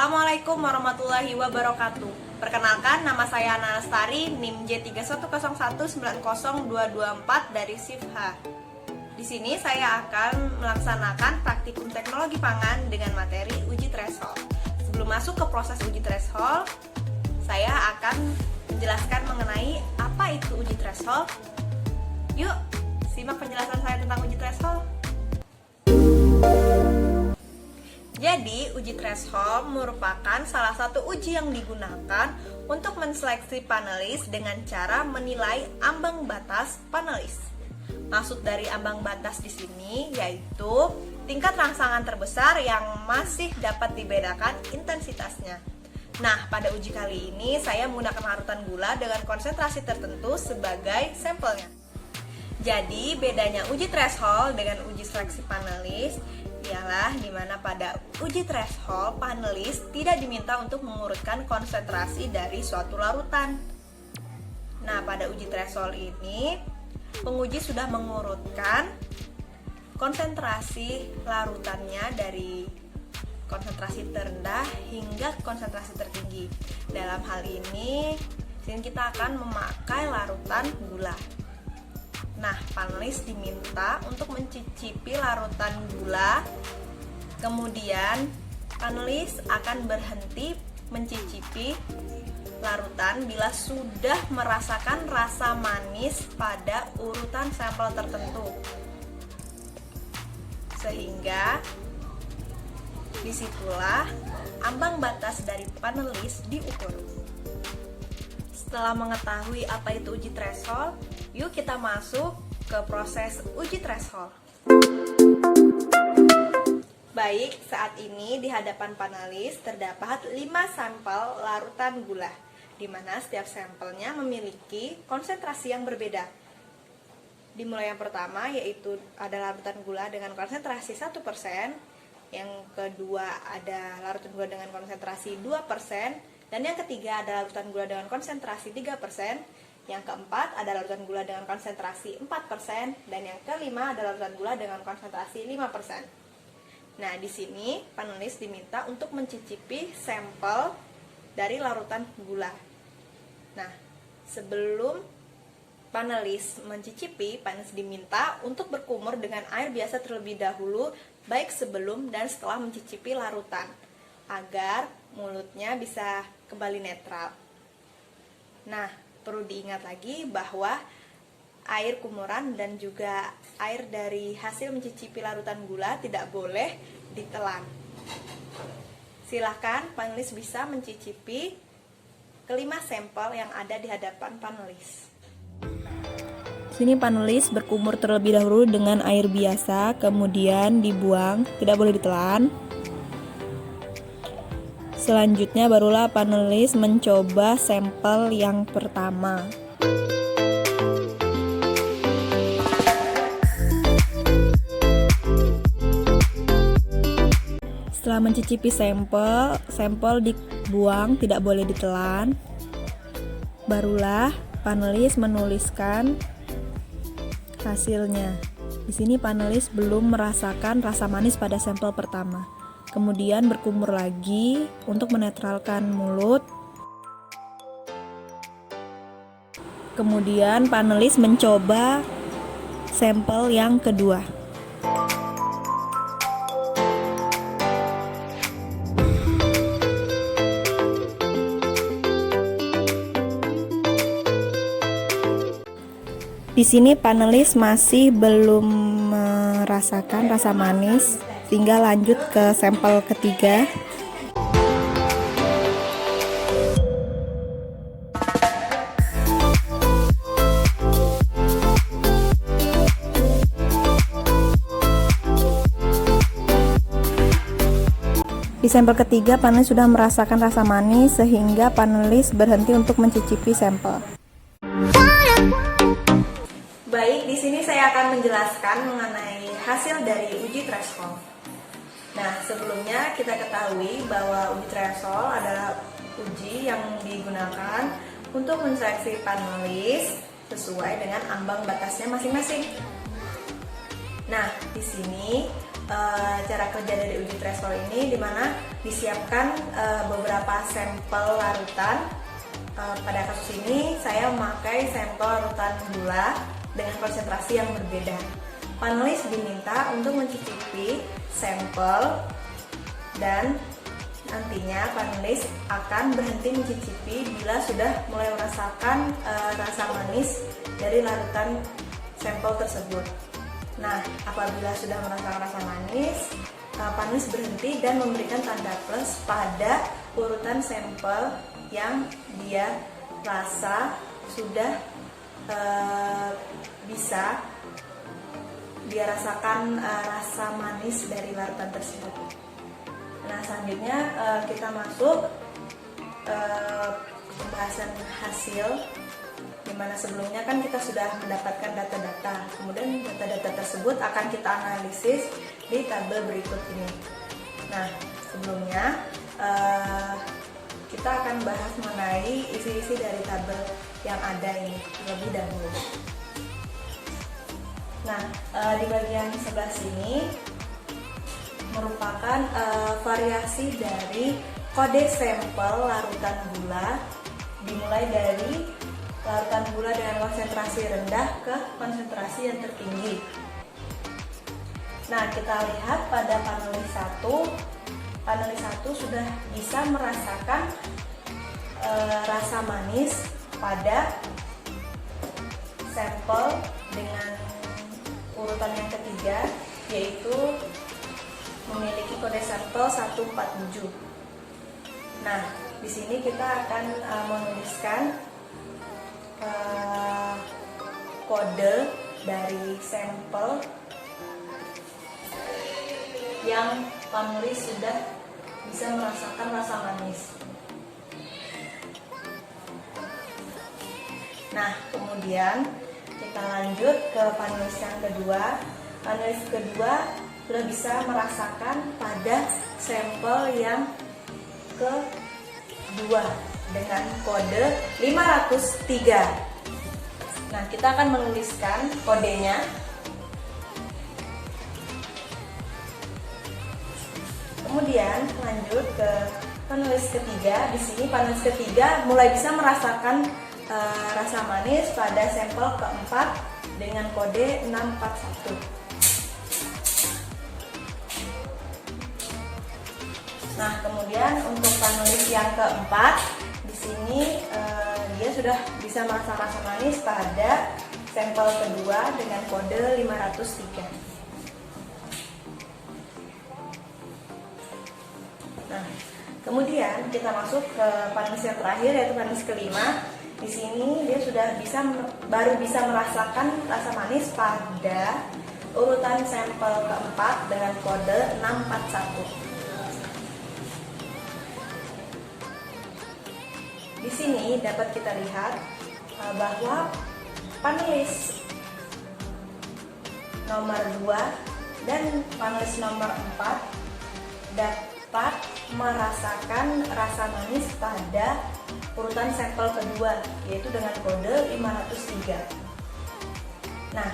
Assalamualaikum warahmatullahi wabarakatuh. Perkenalkan, nama saya Ana Lestari, NIM J310190224 dari SIFH. Di sini saya akan melaksanakan praktikum teknologi pangan dengan materi uji threshold. Sebelum masuk ke proses uji threshold, saya akan menjelaskan mengenai apa itu uji threshold. Yuk, simak penjelasan saya tentang uji threshold. Jadi, uji threshold merupakan salah satu uji yang digunakan untuk menseleksi panelis dengan cara menilai ambang batas panelis. Maksud dari ambang batas di sini yaitu tingkat rangsangan terbesar yang masih dapat dibedakan intensitasnya. Nah, pada uji kali ini saya menggunakan larutan gula dengan konsentrasi tertentu sebagai sampelnya. Jadi, bedanya uji threshold dengan uji seleksi panelis ialah dimana pada uji threshold panelis tidak diminta untuk mengurutkan konsentrasi dari suatu larutan. Nah, pada uji threshold ini penguji sudah mengurutkan konsentrasi larutannya dari konsentrasi terendah hingga konsentrasi tertinggi. Dalam hal ini, sini kita akan memakai larutan gula. Nah, panelis diminta untuk mencicipi larutan gula. Kemudian, panelis akan berhenti mencicipi larutan bila sudah merasakan rasa manis pada urutan sampel tertentu. Sehingga disitulah ambang batas dari panelis diukur. Setelah mengetahui apa itu uji threshold, yuk kita masuk ke proses uji threshold. Baik, saat ini di hadapan panelis terdapat 5 sampel larutan gula, di mana setiap sampelnya memiliki konsentrasi yang berbeda. Dimulai yang pertama yaitu ada larutan gula dengan konsentrasi 1%, yang kedua ada larutan gula dengan konsentrasi 2%, dan yang ketiga ada larutan gula dengan konsentrasi 3%, yang keempat ada larutan gula dengan konsentrasi 4%, dan yang kelima ada larutan gula dengan konsentrasi 5%. Nah, di sini panelis diminta untuk mencicipi sampel dari larutan gula. Nah, sebelum panelis mencicipi, panelis diminta untuk berkumur dengan air biasa terlebih dahulu, baik sebelum dan setelah mencicipi larutan, agar mulutnya bisa kembali netral. Nah, perlu diingat lagi bahwa air kumuran dan juga air dari hasil mencicipi larutan gula tidak boleh ditelan. Silahkan panelis bisa mencicipi kelima sampel yang ada di hadapan panelis. Sini panelis berkumur terlebih dahulu dengan air biasa, kemudian dibuang, tidak boleh ditelan. Selanjutnya barulah panelis mencoba sampel yang pertama. Setelah mencicipi sampel dibuang, tidak boleh ditelan. Barulah panelis menuliskan hasilnya. Di sini panelis belum merasakan rasa manis pada sampel pertama. Kemudian berkumur lagi untuk menetralkan mulut. Kemudian panelis mencoba sampel yang kedua. Di sini panelis masih belum merasakan rasa manis, sehingga lanjut ke sampel ketiga. Di sampel ketiga panelis sudah merasakan rasa manis, sehingga panelis berhenti untuk mencicipi sampel. Baik, di sini saya akan menjelaskan mengenai hasil dari uji threshold. Nah, sebelumnya kita ketahui bahwa uji threshold adalah uji yang digunakan untuk menseleksi panelis sesuai dengan ambang batasnya masing-masing. Nah, di sini cara kerja dari uji threshold ini, dimana disiapkan beberapa sampel larutan. Pada kasus ini saya memakai sampel larutan gula dengan konsentrasi yang berbeda. Panelis diminta untuk mencicipi sampel dan nantinya panelis akan berhenti mencicipi bila sudah mulai merasakan rasa manis dari larutan sampel tersebut. Nah, apabila sudah merasakan rasa manis, panelis berhenti dan memberikan tanda plus pada urutan sampel yang dia rasa sudah bisa dia rasakan rasa manis dari larutan tersebut. Nah, selanjutnya kita masuk pembahasan hasil, dimana sebelumnya kan kita sudah mendapatkan data-data, kemudian data-data tersebut akan kita analisis di tabel berikut ini. Nah, sebelumnya kita akan bahas mengenai isi-isi dari tabel yang ada ini terlebih dahulu. Nah, di bagian sebelah sini merupakan variasi dari kode sampel larutan gula, dimulai dari larutan gula dengan konsentrasi rendah ke konsentrasi yang tertinggi. Nah, kita lihat pada panelis 1 sudah bisa merasakan rasa manis pada sampel dengan urutan yang ketiga, yaitu memiliki kode sampel 147. Nah, di sini kita akan menuliskan kode dari sampel yang panelis sudah bisa merasakan rasa manis. Nah, kemudian kita lanjut ke panelis yang kedua. Panelis kedua sudah bisa merasakan pada sampel yang kedua dengan kode 503. Nah, kita akan menuliskan kodenya. Kemudian lanjut ke panelis ketiga. Di sini panelis ketiga mulai bisa merasakan rasa manis pada sampel keempat dengan kode 641. Nah, kemudian untuk panelis yang keempat, di sini dia sudah bisa merasakan rasa manis pada sampel kedua dengan kode 503. Nah, kemudian kita masuk ke panelis yang terakhir, yaitu panelis kelima. Di sini dia sudah baru bisa merasakan rasa manis pada urutan sampel keempat dengan kode 641. Di sini dapat kita lihat bahwa panelis nomor 2 dan panelis nomor 4 dapat merasakan rasa manis pada urutan sampel kedua, yaitu dengan kode 503. Nah,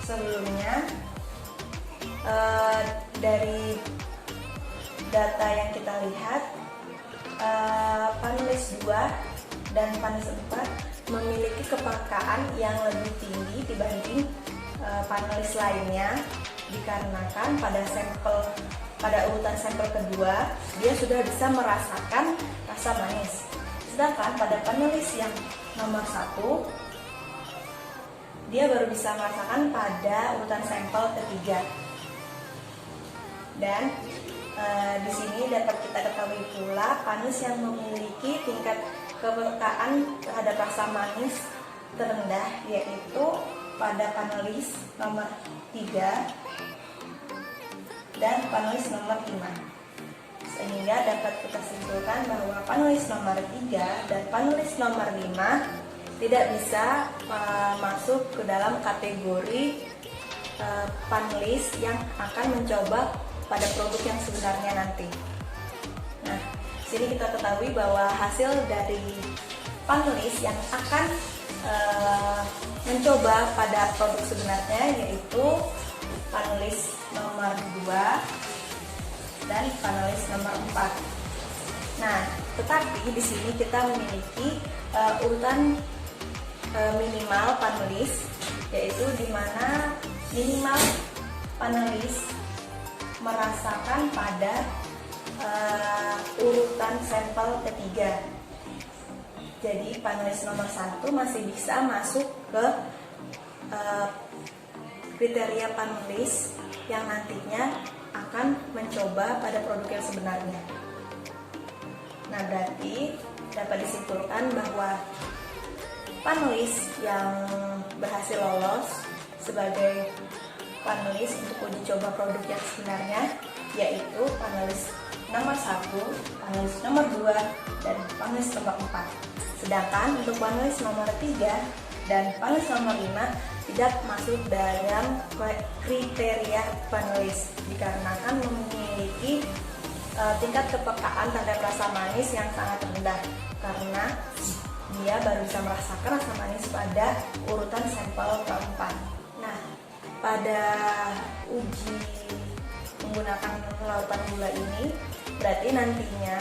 sebelumnya dari data yang kita lihat, panelis 2 dan panelis 4 memiliki kepekaan yang lebih tinggi dibanding panelis lainnya, dikarenakan pada urutan sampel kedua dia sudah bisa merasakan rasa manis. Sedangkan pada panelis yang nomor 1 dia baru bisa merasakan pada urutan sampel ketiga. Dan di sini dapat kita ketahui pula panelis yang memiliki tingkat kepekaan terhadap rasa manis terendah, yaitu pada panelis nomor 3 dan panelis nomor 5. Sehingga dapat kita simpulkan bahwa panelis nomor 3 dan panelis nomor 5 tidak bisa masuk ke dalam kategori panelis yang akan mencoba pada produk yang sebenarnya nanti. Nah, sini kita ketahui bahwa hasil dari panelis yang akan mencoba pada produk sebenarnya, yaitu panelis nomor 2 dan panelis nomor 4. Nah, tetapi di sini kita memiliki urutan minimal panelis, yaitu di mana minimal panelis merasakan pada urutan sampel ketiga. Jadi panelis nomor 1 masih bisa masuk ke kriteria panelis yang nantinya akan mencoba pada produk yang sebenarnya. Nah, berarti dapat disimpulkan bahwa panelis yang berhasil lolos sebagai panelis untuk uji coba produk yang sebenarnya yaitu panelis nomor 1, panelis nomor 2, dan panelis nomor 4. Sedangkan untuk panelis nomor 3 dan panelis nomor 5 tidak masuk dalam kriteria panelis dikarenakan memiliki tingkat kepekaan terhadap rasa manis yang sangat rendah karena dia baru bisa merasakan rasa manis pada urutan sampel keempat. Nah, pada uji menggunakan larutan gula ini berarti nantinya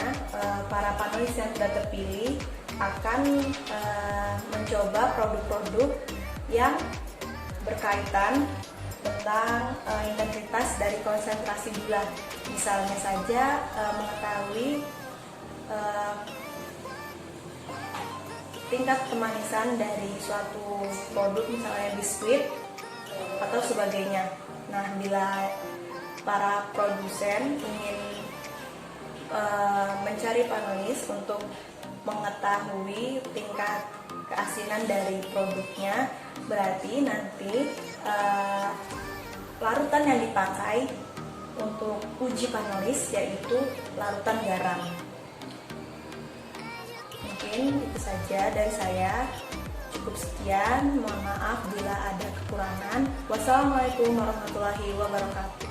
para panelis yang sudah terpilih akan mencoba produk-produk yang berkaitan tentang intensitas dari konsentrasi gula. Misalnya saja mengetahui tingkat kemanisan dari suatu produk, misalnya biskuit atau sebagainya. Nah, bila para produsen ingin mencari panelis untuk mengetahui tingkat keasinan dari produknya, berarti nanti larutan yang dipakai untuk uji panelis yaitu larutan garam. Mungkin itu saja dari saya. Cukup sekian, mohon maaf bila ada kekurangan. Wassalamualaikum warahmatullahi wabarakatuh.